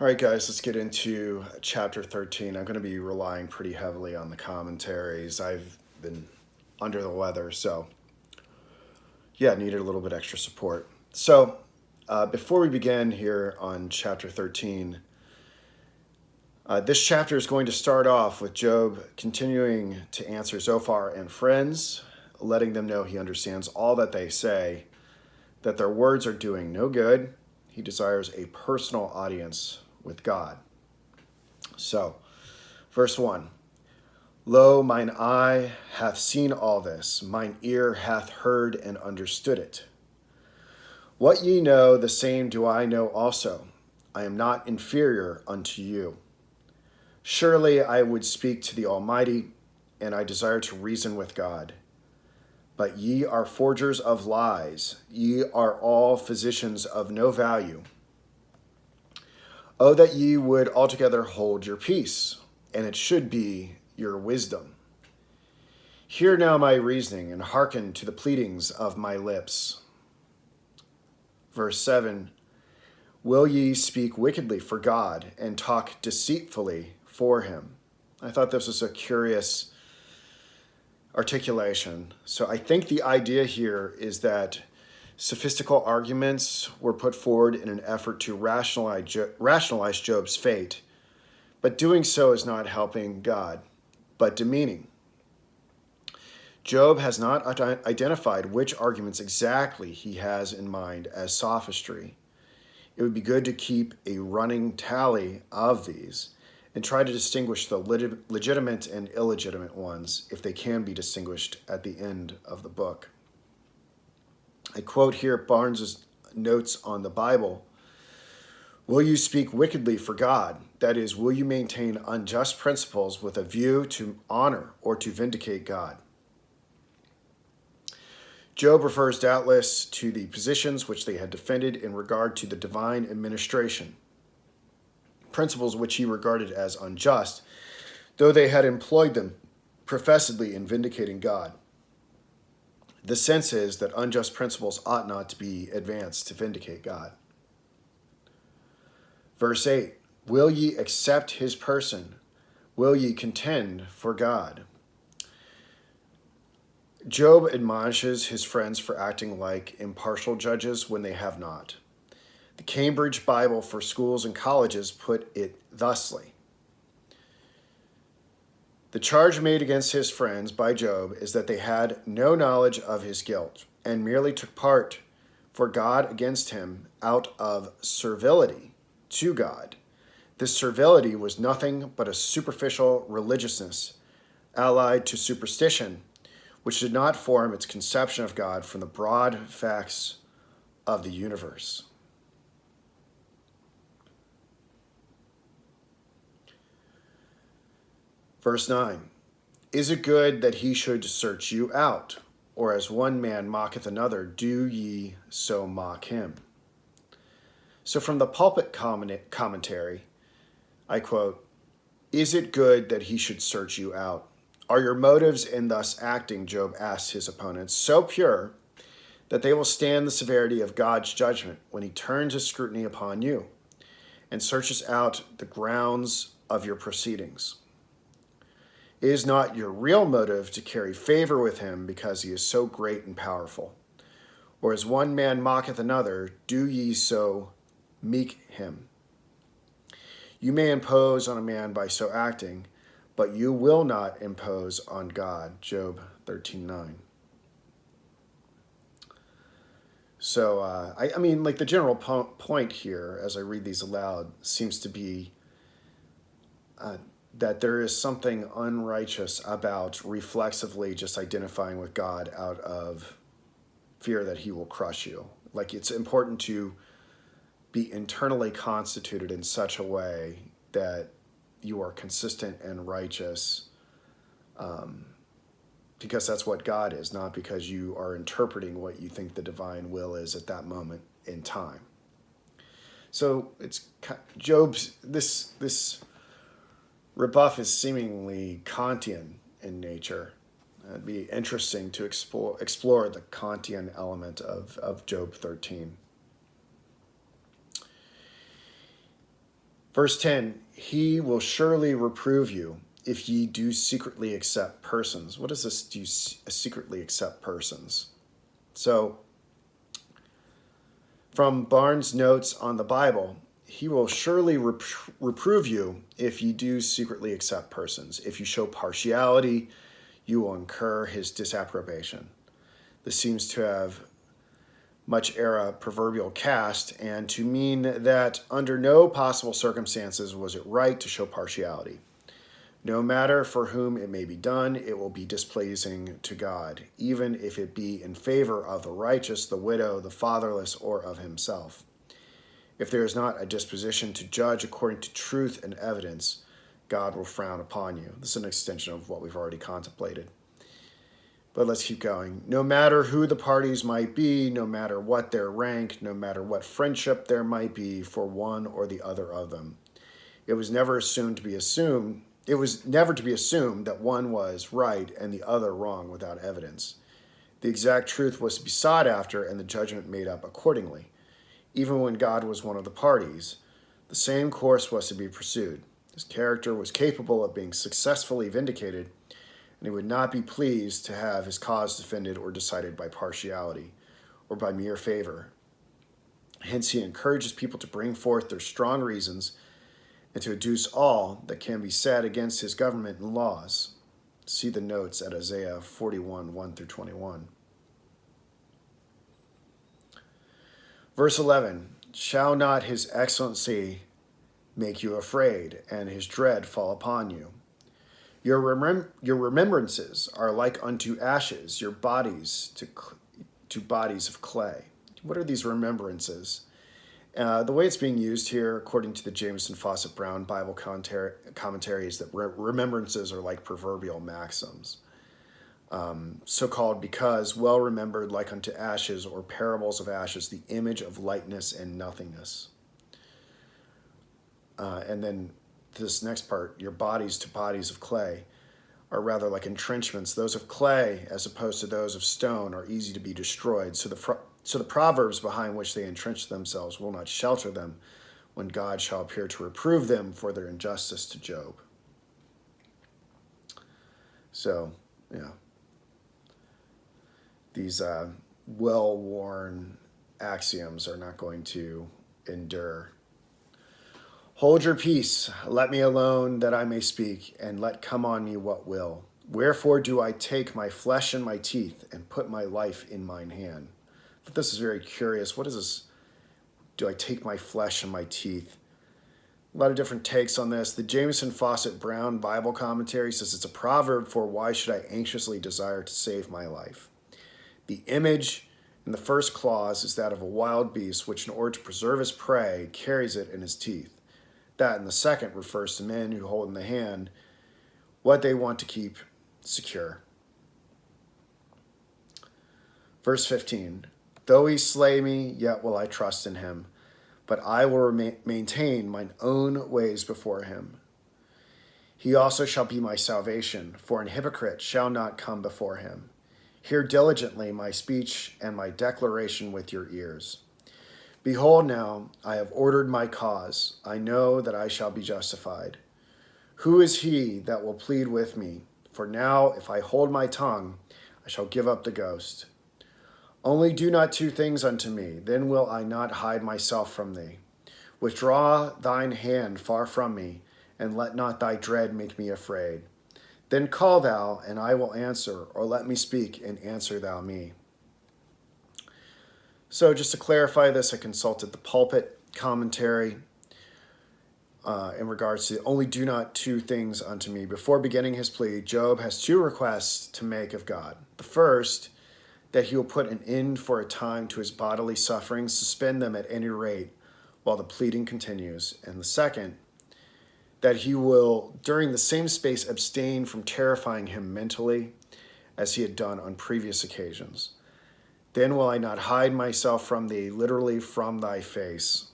All right, guys, let's get into chapter 13. I'm going to be relying pretty heavily on the commentaries. I've been under the weather, so yeah, needed a little bit extra support. So, before we begin here on chapter 13, this chapter is going to start off with Job continuing to answer Zophar and friends, letting them know he understands all that they say, that their words are doing no good. He desires a personal audience with God. So, verse 1. Lo, mine eye hath seen all this, mine ear hath heard and understood it. What ye know, the same do I know also. I am not inferior unto you. Surely I would speak to the Almighty, and I desire to reason with God. But ye are forgers of lies, ye are all physicians of no value. Oh, that ye would altogether hold your peace, and it should be your wisdom. Hear now my reasoning, and hearken to the pleadings of my lips. Verse 7, Will ye speak wickedly for God, and talk deceitfully for him? I thought this was a curious articulation. So I think the idea here is that sophistical arguments were put forward in an effort to rationalize Job's fate, but doing so is not helping God, but demeaning. Job has not identified which arguments exactly he has in mind as sophistry. It would be good to keep a running tally of these and try to distinguish the legitimate and illegitimate ones if they can be distinguished at the end of the book. I quote here Barnes' notes on the Bible. Will you speak wickedly for God? That is, will you maintain unjust principles with a view to honor or to vindicate God? Job refers doubtless to the positions which they had defended in regard to the divine administration, principles which he regarded as unjust, though they had employed them professedly in vindicating God. The sense is that unjust principles ought not to be advanced to vindicate God. Verse 8, Will ye accept his person? Will ye contend for God? Job admonishes his friends for acting like impartial judges when they have not. The Cambridge Bible for Schools and Colleges put it thusly. The charge made against his friends by Job is that they had no knowledge of his guilt and merely took part for God against him out of servility to God. This servility was nothing but a superficial religiousness allied to superstition, which did not form its conception of God from the broad facts of the universe. Verse 9, Is it good that he should search you out? Or as one man mocketh another, do ye so mock him? So from the pulpit commentary, I quote, Is it good that he should search you out? Are your motives in thus acting, Job asks his opponents, so pure that they will stand the severity of God's judgment when he turns his scrutiny upon you and searches out the grounds of your proceedings? Is not your real motive to carry favor with him because he is so great and powerful? Or as one man mocketh another, do ye so meek him? You may impose on a man by so acting, but you will not impose on God. Job 13:9. So, I mean, like the general point here, as I read these aloud, seems to be that there is something unrighteous about reflexively just identifying with God out of fear that he will crush you. Like it's important to be internally constituted in such a way that you are consistent and righteous, because that's what God is, not because you are interpreting what you think the divine will is at that moment in time. So it's Job's this rebuff is seemingly Kantian in nature. It'd be interesting to explore the Kantian element of Job 13. Verse 10, he will surely reprove you if ye do secretly accept persons. What is this, do you secretly accept persons? So, from Barnes' notes on the Bible, he will surely reprove you if you do secretly accept persons. If you show partiality, you will incur his disapprobation. This seems to have much era proverbial cast, and to mean that under no possible circumstances was it right to show partiality. No matter for whom it may be done, it will be displeasing to God, even if it be in favor of the righteous, the widow, the fatherless, or of himself. If there is not a disposition to judge according to truth and evidence, God will frown upon you. This is an extension of what we've already contemplated. But let's keep going. No matter who the parties might be, no matter what their rank, no matter what friendship there might be for one or the other of them, it was never to be assumed that one was right and the other wrong without evidence. The exact truth was to be sought after and the judgment made up accordingly. Even when God was one of the parties, the same course was to be pursued. His character was capable of being successfully vindicated, and he would not be pleased to have his cause defended or decided by partiality or by mere favor. Hence, he encourages people to bring forth their strong reasons and to adduce all that can be said against his government and laws. See the notes at Isaiah 41, 1 through 21. Verse 11, shall not his excellency make you afraid, and his dread fall upon you? Your remembrances are like unto ashes, your bodies to bodies of clay. What are these remembrances? The way it's being used here, according to the Jameson Fawcett Brown Bible commentary, is that remembrances are like proverbial maxims. So called because well remembered like unto ashes, or parables of ashes, the image of lightness and nothingness. And then this next part, your bodies to bodies of clay, are rather like entrenchments. Those of clay, as opposed to those of stone, are easy to be destroyed. So the proverbs behind which they entrench themselves will not shelter them when God shall appear to reprove them for their injustice to Job. So, yeah. These well-worn axioms are not going to endure. Hold your peace, let me alone that I may speak, and let come on me what will. Wherefore do I take my flesh in my teeth, and put my life in mine hand? But this is very curious. What is this? Do I take my flesh in my teeth? A lot of different takes on this. The Jameson Fawcett Brown Bible commentary says it's a proverb for why should I anxiously desire to save my life. The image in the first clause is that of a wild beast, which in order to preserve his prey, carries it in his teeth. That in the second refers to men who hold in the hand what they want to keep secure. Verse 15, though he slay me, yet will I trust in him, but I will maintain mine own ways before him. He also shall be my salvation, for an hypocrite shall not come before him. Hear diligently my speech and my declaration with your ears. Behold now, I have ordered my cause. I know that I shall be justified. Who is he that will plead with me? For now, if I hold my tongue, I shall give up the ghost. Only do not two things unto me, then will I not hide myself from thee. Withdraw thine hand far from me, and let not thy dread make me afraid. Then call thou, and I will answer, or let me speak, and answer thou me. So just to clarify this, I consulted the pulpit commentary in regards to only do not two things unto me. Before beginning his plea, Job has two requests to make of God. The first, that he will put an end for a time to his bodily sufferings, suspend them at any rate while the pleading continues. And the second, that he will, during the same space, abstain from terrifying him mentally as he had done on previous occasions. Then will I not hide myself from thee, literally from thy face.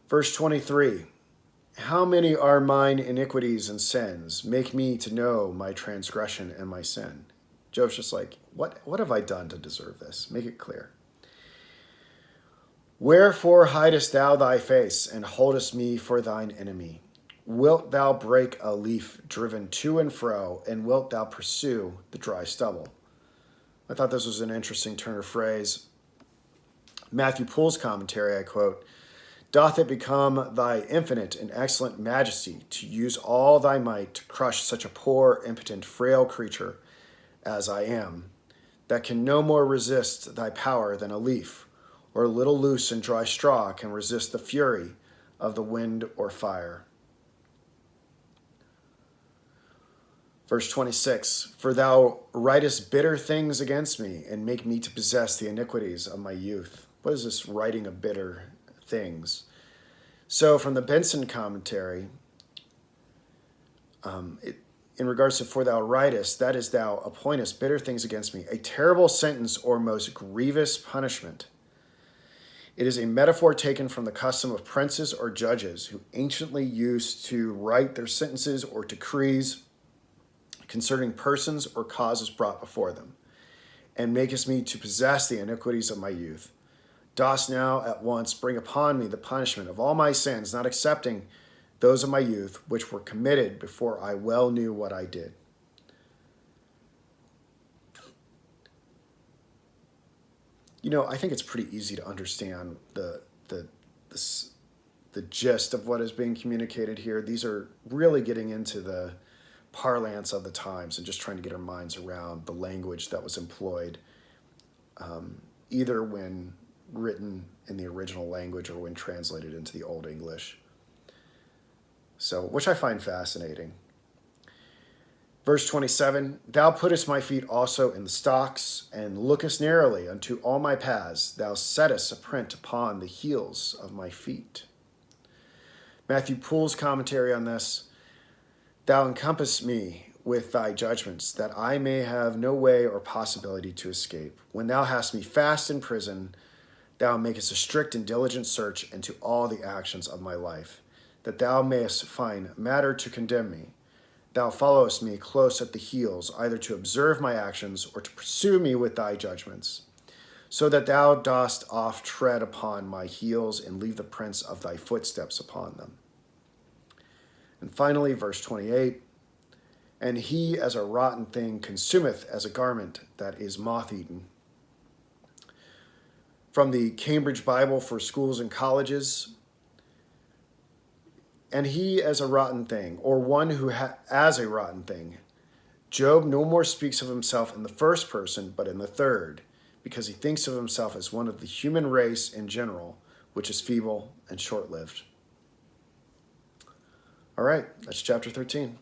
Verse 23, how many are mine iniquities and sins? Make me to know my transgression and my sin. Job's just like, what have I done to deserve this? Make it clear. Wherefore hidest thou thy face, and holdest me for thine enemy? Wilt thou break a leaf driven to and fro, and wilt thou pursue the dry stubble? I thought this was an interesting turn of phrase. Matthew Poole's commentary, I quote, "Doth it become thy infinite and excellent majesty to use all thy might to crush such a poor, impotent, frail creature as I am, that can no more resist thy power than a leaf, or a little loose and dry straw can resist the fury of the wind or fire?" Verse 26, "For thou writest bitter things against me, and make me to possess the iniquities of my youth." What is this writing of bitter things? So from the Benson commentary, in regards to "for thou writest," that is, thou appointest bitter things against me, a terrible sentence or most grievous punishment. It is a metaphor taken from the custom of princes or judges who anciently used to write their sentences or decrees concerning persons or causes brought before them. "And makest me to possess the iniquities of my youth. Dost now at once bring upon me the punishment of all my sins, not excepting those of my youth, which were committed before I well knew what I did." I think it's pretty easy to understand the gist of what is being communicated here. These are really getting into the parlance of the times and just trying to get our minds around the language that was employed, either when written in the original language or when translated into the Old English. So, which I find fascinating. Verse 27, "Thou puttest my feet also in the stocks, and lookest narrowly unto all my paths. Thou settest a print upon the heels of my feet." Matthew Poole's commentary on this, "Thou encompass me with thy judgments, that I may have no way or possibility to escape. When thou hast me fast in prison, thou makest a strict and diligent search into all the actions of my life, that thou mayest find matter to condemn me. Thou followest me close at the heels, either to observe my actions or to pursue me with thy judgments, so that thou dost oft tread upon my heels and leave the prints of thy footsteps upon them." And finally, verse 28, "And he as a rotten thing consumeth as a garment that is moth-eaten." From the Cambridge Bible for Schools and Colleges, "And he as a rotten thing," or one who as a rotten thing. Job no more speaks of himself in the first person, but in the third, because he thinks of himself as one of the human race in general, which is feeble and short-lived. All right, that's chapter 13.